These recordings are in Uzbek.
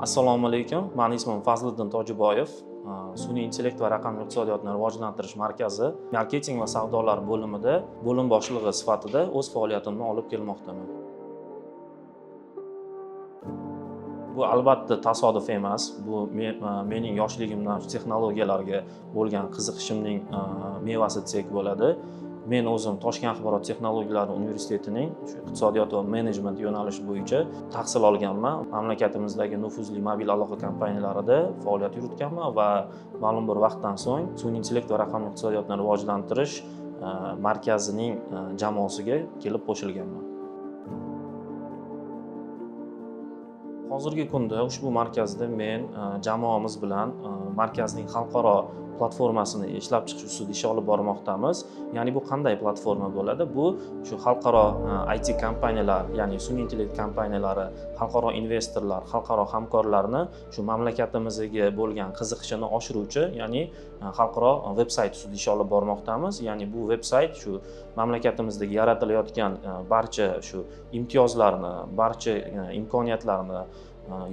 Assalomu alaykum. Mening ismim Fazliddin Tojiboyev. Sun'iy intellekt va raqamli iqtisodiyotni rivojlantirish markazi marketing va savdolar bo'limida bo'lim boshlig'i sifatida o'z faoliyatimni olib kelmoqdaman. Bu albatta tasodif emas. Bu mening yoshligimdan texnologiyalarga bo'lgan qiziqishimning mevasi desak bo'ladi. Men o'zim Toshkent axborot texnologiyalari universitetining iqtisodiyot va menejment yo'nalishi bo'yicha tahsil olganman. Mamlakatimizdagi nufuzli mobil aloqa kompaniyalarida faoliyat yuritganman va ma'lum bir vaqtdan so'ng sun'iy intellekt va raqamli iqtisodiyotni rivojlantirish markazining jamoasiga kelib qo'shilganman. Hozirgi kunda ushbu markazda men jamoamiz bilan markazning xalqaro platformasini ishlab chiqish ustida ish olib bormoqdamiz. Ya'ni bu qanday platforma bo'ladi? Bu shu xalqaro IT kompaniyalar, ya'ni sun'iy intellekt kompaniyalari, xalqaro investorlar, xalqaro hamkorlarni shu mamlakatimizga bo'lgan qiziqishini oshiruvchi, ya'ni xalqaro veb-sayt ustida ish olib bormoqdamiz. Ya'ni bu veb-sayt shu mamlakatimizdagi yaratilayotgan barcha shu imtiyozlarni, barcha imkoniyatlarni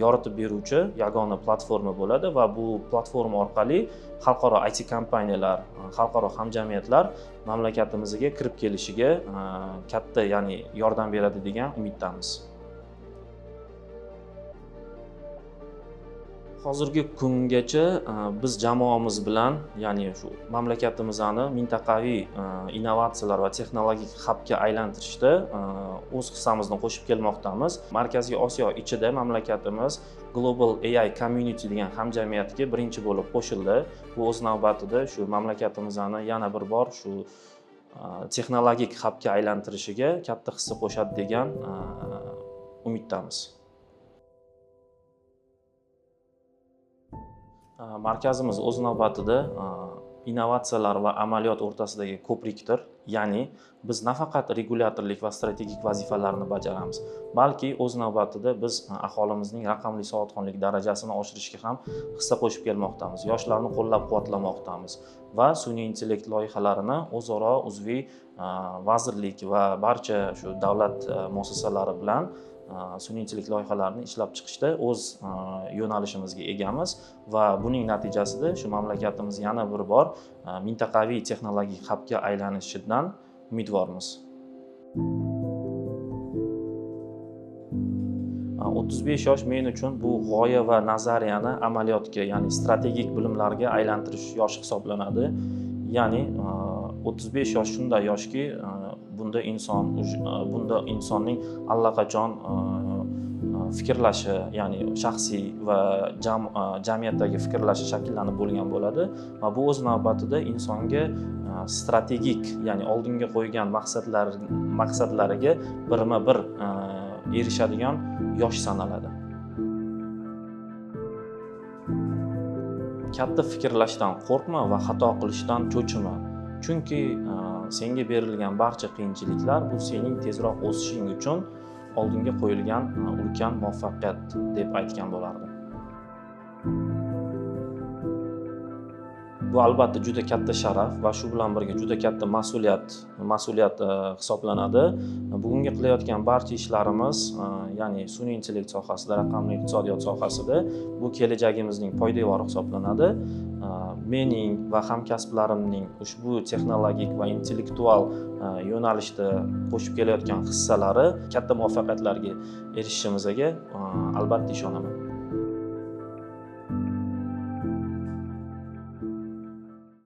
yoritib beruvchi yagona platforma bo'ladi va bu platforma orqali xalqaro IT kompaniyalar, xalqaro hamjamiyatlar mamlakatimizga kirib kelishiga katta, ya'ni yordam beradi degan umiddamiz. Hozirgi kungacha biz jamoamiz bilan, ya'ni shu mamlakatimizni mintaqaviy innovatsiyalar va texnologik hubga aylantirishda o'z hissamizni qo'shib kelmoqdamiz. Markaziy Osiyo ichida mamlakatimiz Global AI Community degan hamjamiyatga birinchi bo'lib qo'shildi. Bu o'z navbatida shu mamlakatimizni yana bir bor shu texnologik hubga aylantirishiga katta hissa qo'shadi degan umiddamiz. Markazimiz o'z navbatida innovatsiyalar va amaliyot o'rtasidagi ko'prikdir. Ya'ni biz nafaqat regulyatorlik va strategik vazifalarni bajaramiz, balki o'z navbatida biz aholimizning raqamli savodxonlik darajasini oshirishga ham hissa qo'shib kelmoqdamiz. Yoshlarni qo'llab-quvvatlamoqdamiz va sun'iy intellekt loyihalarini o'zaro uzviy vazirlik va barcha shu davlat muassasalari bilan sun'iy intellekt loyihalarini ishlab chiqishda o'z yo'nalishimizga egamiz va buning natijasida shu mamlakatimiz yana bir bor mintaqaviy texnologik hubga aylanishidan umidvormiz. 35 yosh men uchun bu g'oya va nazariyani amaliyotga, ya'ni strategik bilimlarga aylantirish yoshi hisoblanadi. Ya'ni 35 yosh shunday yoshki, bunda insonning allaqachon fikrlashi, ya'ni shaxsiy va jamiyatdagi fikrlashi shakllanib bo'lgan bo'ladi va bu o'z navbatida insonga strategik, ya'ni oldinga qo'ygan maqsadlariga birma-bir erishadigan yosh sanaladi. Katta fikrlashdan qo'rqma va xato qilishdan cho'chima. Chunki senga berilgan barcha qiyinchiliklar bu sening tezroq o'sishing uchun oldinga qo'yilgan ulkan muvaffaqiyat deb aytgan bo'lardim. Bu albatta juda katta sharaf va shu bilan birga juda katta mas'uliyat hisoblanadi. Bugungi qilayotgan barcha ishlarimiz, ya'ni sun'iy intellekt sohasida, raqamli iqtisodiyot sohasida bu kelajagimizning poydevori hisoblanadi. Mening va hamkasblarimning ushbu texnologik va intellektual yo'nalishda qo'shib kelayotgan hissalari katta muvaffaqiyatlarga erishishimizga albatta ishonaman.